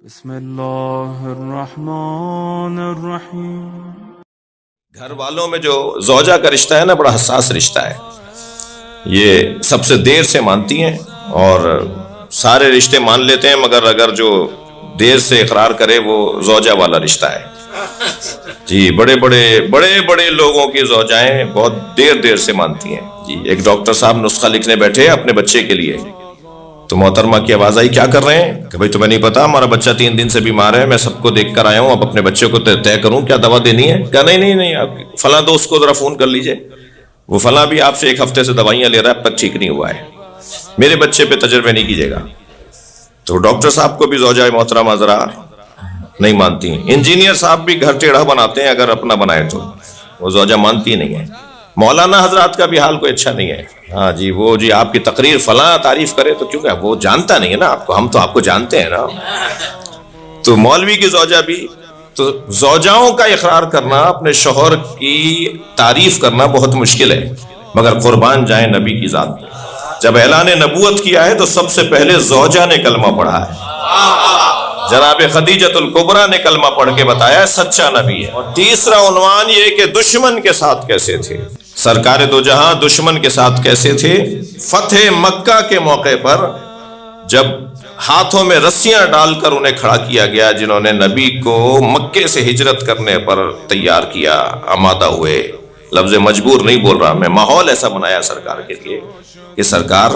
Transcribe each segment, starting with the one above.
بسم اللہ الرحمن الرحیم۔ گھر والوں میں جو زوجہ کا رشتہ ہے نا، بڑا حساس رشتہ ہے۔ یہ سب سے دیر سے مانتی ہیں اور سارے رشتے مان لیتے ہیں، مگر اگر جو دیر سے اقرار کرے وہ زوجہ والا رشتہ ہے۔ جی بڑے بڑے لوگوں کی زوجائیں بہت دیر سے مانتی ہیں۔ جی ایک ڈاکٹر صاحب نسخہ لکھنے بیٹھے اپنے بچے کے لیے، تو محترمہ کی آواز آئی، کیا کر رہے ہیں؟ کہ بھائی تمہیں نہیں پتا ہمارا بچہ 3 دن سے بیمار ہے، میں سب کو دیکھ کر آیا ہوں، اب اپنے بچے کو طے کروں کیا دوا دینی ہے؟ کہا نہیں آپ فلاں دوست کو ذرا فون کر لیجئے، وہ فلاں بھی آپ سے 1 ہفتے سے دوائیاں لے رہا ہے، اب تک ٹھیک نہیں ہوا ہے، میرے بچے پہ تجربے نہیں کیجیے گا۔ تو ڈاکٹر صاحب کو بھی زوجہ محترمہ ذرا نہیں مانتی ہیں۔ انجینئر صاحب بھی گھر ٹیڑھا بناتے ہیں، اگر اپنا بنائے تو وہ زوجہ مانتی نہیں ہے۔ مولانا حضرات کا بھی حال کوئی اچھا نہیں ہے۔ ہاں جی وہ جی آپ کی تقریر فلاں تعریف کرے تو کیوں کہ وہ جانتا نہیں ہے نا آپ کو، ہم تو آپ کو جانتے ہیں نا۔ تو مولوی کی زوجہ بھی، تو زوجاؤں کا اقرار کرنا، اپنے شوہر کی تعریف کرنا بہت مشکل ہے، مگر قربان جائیں نبی کی ذات۔ جب اعلان نبوت کیا ہے تو سب سے پہلے زوجہ نے کلمہ پڑھا ہے، جناب خدیجۃ الکبریٰ نے کلمہ پڑھ کے بتایا سچا نبی ہے۔ اور تیسرا عنوان یہ کہ دشمن کے ساتھ کیسے تھے، سرکار دو جہاں دشمن کے ساتھ کیسے تھے۔ فتح مکہ کے موقع پر جب ہاتھوں میں رسیاں ڈال کر انہیں کھڑا کیا گیا، جنہوں نے نبی کو مکے سے ہجرت کرنے پر تیار کیا، آمادہ ہوئے، لفظ مجبور نہیں بول رہا میں، ماحول ایسا بنایا سرکار کے لیے کہ سرکار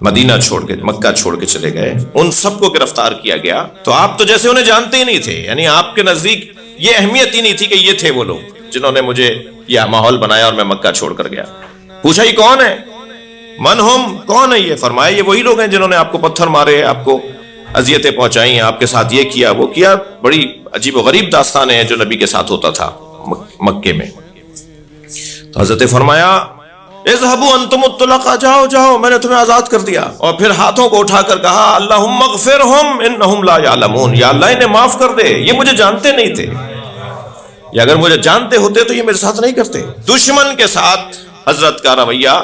مدینہ چھوڑ کے مکہ چھوڑ کے چلے گئے، ان سب کو گرفتار کیا گیا۔ تو آپ تو جیسے انہیں جانتے ہی نہیں تھے، یعنی آپ کے نزدیک یہ اہمیت ہی نہیں تھی کہ یہ تھے وہ لوگ جنہوں نے مجھے یہ ماحول بنایا اور میں مکہ چھوڑ کر گیا۔ پوچھا یہ کون ہے؟ من ہم، کون ہے یہ؟ فرمایا یہ وہی لوگ ہیں جنہوں نے آپ کو پتھر مارے، آپ کو اذیتیں پہنچائی ہیں، آپ کے ساتھ یہ کیا وہ کیا۔ بڑی عجیب و غریب داستانیں ہیں جو نبی کے ساتھ ہوتا تھا مکے میں۔ تو حضرت فرمایا اذهبوا انتم الطلقاء، جاؤ میں نے تمہیں آزاد کر دیا۔ اور پھر ہاتھوں کو اٹھا کر کہا اللہم اغفرہم انہم لا یعلمون، یا اللہ انہیں معاف کر دے، یہ مجھے جانتے نہیں تھے، یا اگر مجھے جانتے ہوتے تو یہ میرے ساتھ نہیں کرتے۔ دشمن کے ساتھ حضرت کا رویہ،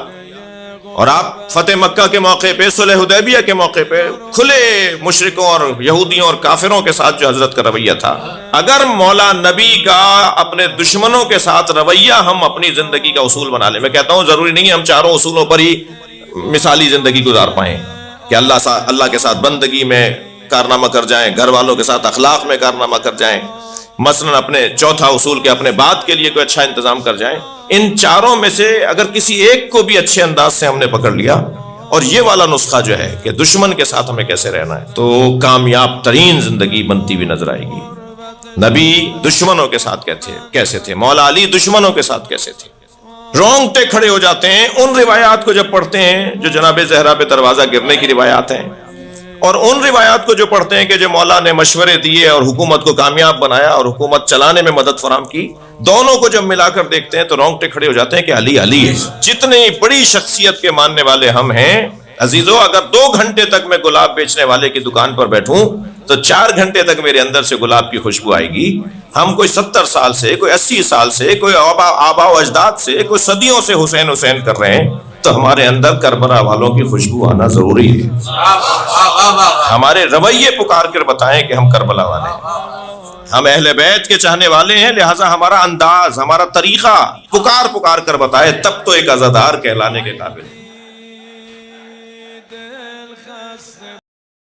اور آپ فتح مکہ کے موقع پہ، صلح حدیبیہ کے موقع پہ کھلے مشرکوں اور یہودیوں اور کافروں کے ساتھ جو حضرت کا رویہ تھا، اگر مولا نبی کا اپنے دشمنوں کے ساتھ رویہ ہم اپنی زندگی کا اصول بنا لیں، میں کہتا ہوں ضروری نہیں ہے ہم چاروں اصولوں پر ہی مثالی زندگی گزار پائیں کہ اللہ کے ساتھ بندگی میں کارنامہ کر جائیں، گھر والوں کے ساتھ اخلاق میں کارنامہ کر جائیں، مثلا اپنے چوتھا اصول کے اپنے بات کے لیے کوئی اچھا انتظام کر جائیں۔ ان چاروں میں سے اگر کسی ایک کو بھی اچھے انداز سے ہم نے پکڑ لیا، اور یہ والا نسخہ جو ہے کہ دشمن کے ساتھ ہمیں کیسے رہنا ہے، تو کامیاب ترین زندگی بنتی ہوئی نظر آئے گی۔ نبی دشمنوں کے ساتھ کیسے تھے، مولا علی دشمنوں کے ساتھ کیسے تھے، رونگٹے کھڑے ہو جاتے ہیں ان روایات کو جب پڑھتے ہیں جو جناب زہرا پہ دروازہ گرنے کی روایات ہیں، اور ان روایات کو جو پڑھتے ہیں کہ جو مولا نے مشورے دیے اور حکومت کو کامیاب بنایا اور حکومت چلانے میں مدد فراہم کی، دونوں کو جب ملا کر دیکھتے ہیں تو رونگٹے کھڑے ہو جاتے ہیں کہ علی ہے۔ جتنی بڑی شخصیت کے ماننے والے ہم ہیں عزیزو، اگر 2 گھنٹے تک میں گلاب بیچنے والے کی دکان پر بیٹھوں تو 4 گھنٹے تک میرے اندر سے گلاب کی خوشبو آئے گی۔ ہم کوئی 70 سال سے، کوئی 80 سال سے، کوئی آبا و اجداد سے، کوئی صدیوں سے حسین کر رہے ہیں، تو ہمارے اندر کربلا والوں کی خوشبو آنا ضروری ہے۔ ہمارے رویے پکار کر بتائیں کہ ہم کربلا والے ہیں، ہم اہل بیت کے چاہنے والے ہیں، لہٰذا ہمارا انداز، ہمارا طریقہ پکار کر بتائے، تب تو ایک عزادار کہلانے کے قابل ہے۔